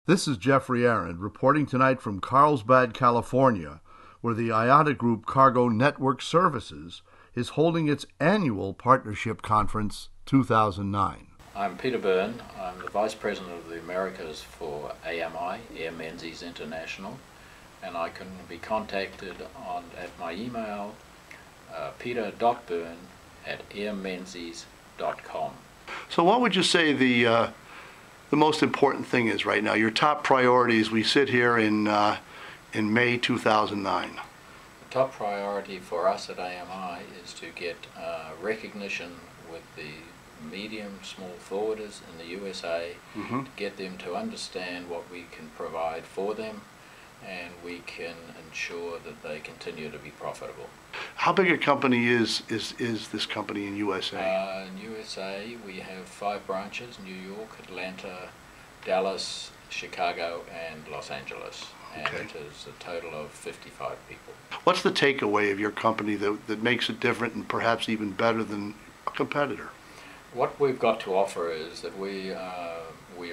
This is Jeffrey Aaron reporting tonight from Carlsbad, California, where the IATA Group Cargo Network Services is holding its annual Partnership Conference 2009. I'm Peter Byrne. I'm the Vice President of the Americas for AMI, Air Menzies International, and I can be contacted at my email, peter.byrne@airmenzies.com. So what would you say the most important thing is right now? Your top priorities. We sit here in May 2009. The top priority for us at AMI is to get recognition with the medium, small forwarders in the USA, to get them to understand what we can provide for them, and we can ensure that they continue to be profitable. How big a company is this company in USA? In USA, we have 5 branches: New York, Atlanta, Dallas, Chicago, and Los Angeles. And it is a total of 55 people. What's the takeaway of your company that makes it different and perhaps even better than a competitor? What we've got to offer is that we are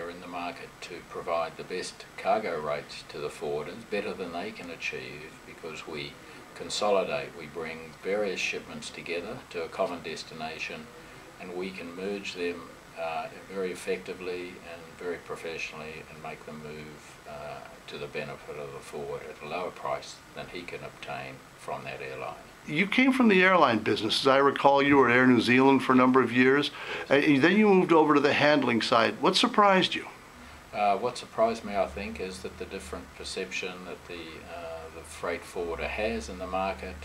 in the market to provide the best cargo rates to the forwarders, better than they can achieve, because we consolidate. We bring various shipments together to a common destination, and we can merge them very effectively and very professionally and make them move to the benefit of the forwarder at a lower price than he can obtain from that airline. You came from the airline business. As I recall, you were at Air New Zealand for a number of years. Then you moved over to the handling side. What surprised you? What surprised me, I think, is that the different perception that the freight forwarder has in the market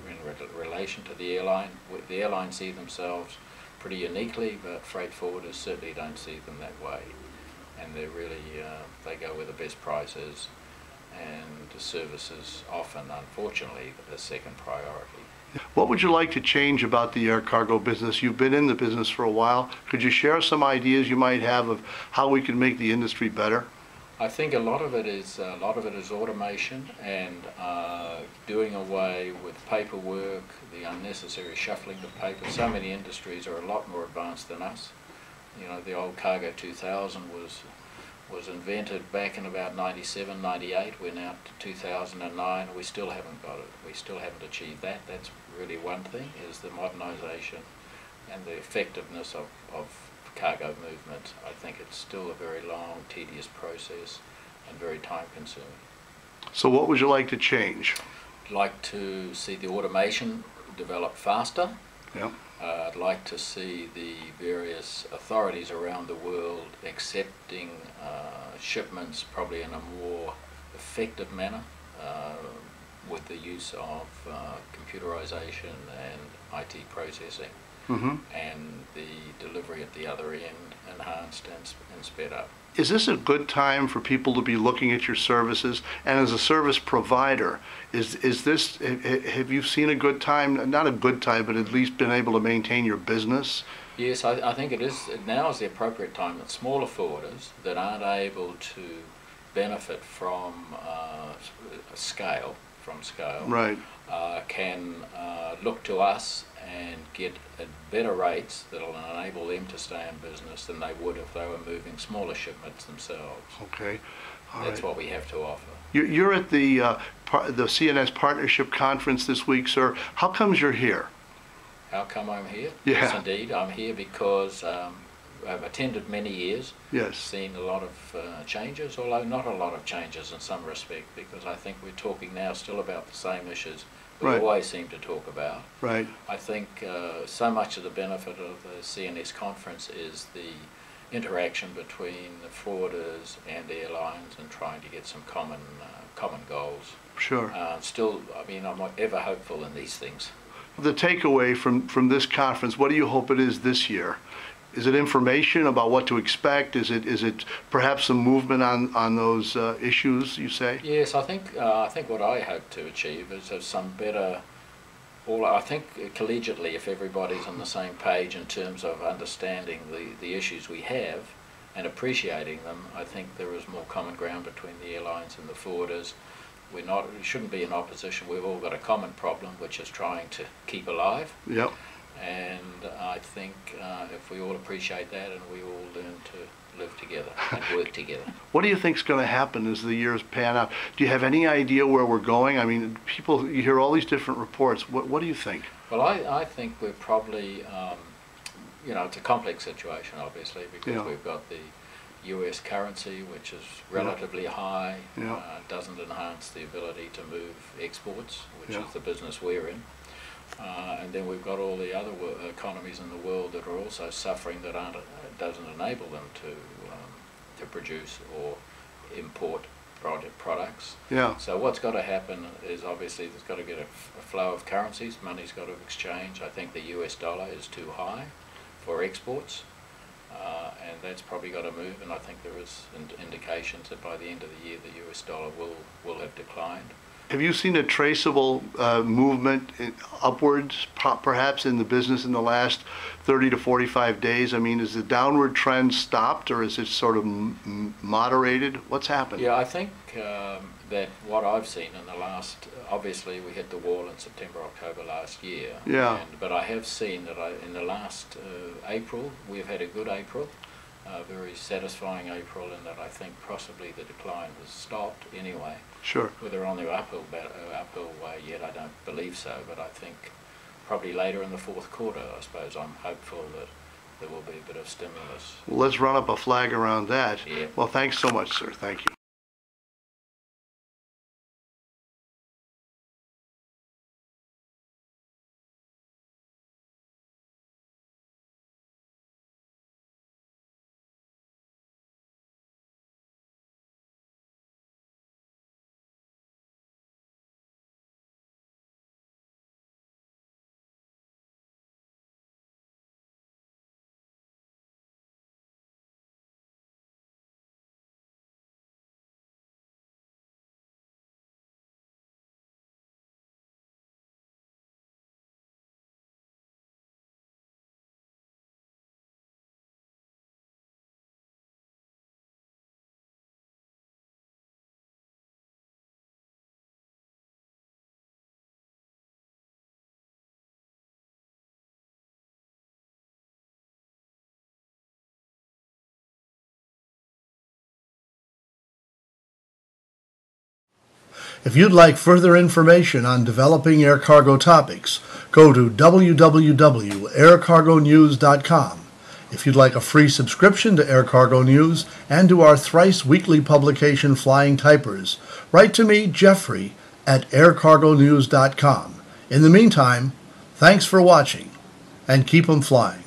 in relation to the airline. The airlines see themselves pretty uniquely, but freight forwarders certainly don't see them that way. And they're really, they go where the best price is, and the service is often, unfortunately, the second priority. What would you like to change about the air cargo business? You've been in the business for a while. Could you share some ideas you might have of how we can make the industry better? I think a lot of it is automation and doing away with paperwork, the unnecessary shuffling of paper. So many industries are a lot more advanced than us. You know, the old Cargo 2000 was invented back in about 97, 98. We're now to 2009. We still haven't got it. We still haven't achieved that. That's really one thing, is the modernisation and the effectiveness of cargo movement. I think it's still a very long, tedious process and very time consuming. So what would you like to change? I'd like to see the automation develop faster. Yeah. I'd like to see the various authorities around the world accepting shipments probably in a more effective manner with the use of computerization and IT processing, and the delivery at the other end enhanced and sped up. Is this a good time for people to be looking at your services? And as a service provider, have you seen a good time, not a good time, but at least been able to maintain your business? Yes, I think it is. Now is the appropriate time that smaller forwarders that aren't able to benefit from scale, right, can look to us and get better rates that will enable them to stay in business than they would if they were moving smaller shipments themselves. Okay. That's what we have to offer. You're at the CNS Partnership Conference this week, sir. How comes you're here? How come I'm here? Yeah. Yes, indeed. I'm here because I've attended many years. Yes. Seen a lot of changes, although not a lot of changes in some respect, because I think we're talking now still about the same issues we always seem to talk about. Right. I think so much of the benefit of the CNS conference is the interaction between the forwarders and airlines and trying to get some common goals. Sure. Still, I mean, I'm not ever hopeful in these things. The takeaway from this conference, what do you hope it is this year? Is it information about what to expect? Is it perhaps some movement on those issues, you say? Yes, I think what I hope to achieve is have some better. I think collegiately, if everybody's on the same page in terms of understanding the issues we have and appreciating them, I think there is more common ground between the airlines and the forwarders. We shouldn't be in opposition. We've all got a common problem, which is trying to keep alive. Yep. And I think if we all appreciate that and we all learn to live together and work together. What do you think is going to happen as the years pan out? Do you have any idea where we're going? I mean, people, you hear all these different reports. What do you think? Well, I think we're probably, it's a complex situation, obviously, because we've got the US currency, which is relatively high, doesn't enhance the ability to move exports, which is the business we're in. And then we've got all the other economies in the world that are also suffering that doesn't enable them to produce or import products. Yeah. So what's got to happen is obviously there's got to get a flow of currencies. Money's got to exchange. I think the US dollar is too high for exports, and that's probably got to move. And I think there is indications that by the end of the year the US dollar will have declined. Have you seen a traceable movement upwards, perhaps, in the business in the last 30 to 45 days? I mean, is the downward trend stopped, or is it sort of moderated? What's happened? Yeah, I think that what I've seen in the last, obviously we hit the wall in September, October last year. Yeah. But I have seen that in the last April, we've had a good April. Very satisfying April, in that I think possibly the decline has stopped anyway. Sure. Whether on the uphill way yet, I don't believe so, but I think probably later in the fourth quarter, I suppose, I'm hopeful that there will be a bit of stimulus. Well, let's run up a flag around that. Yeah. Well, thanks so much, sir. Thank you. If you'd like further information on developing air cargo topics, go to www.aircargonews.com. If you'd like a free subscription to Air Cargo News and to our thrice weekly publication Flying Typers, write to me, Jeffrey, at aircargonews.com. In the meantime, thanks for watching, and keep 'em flying.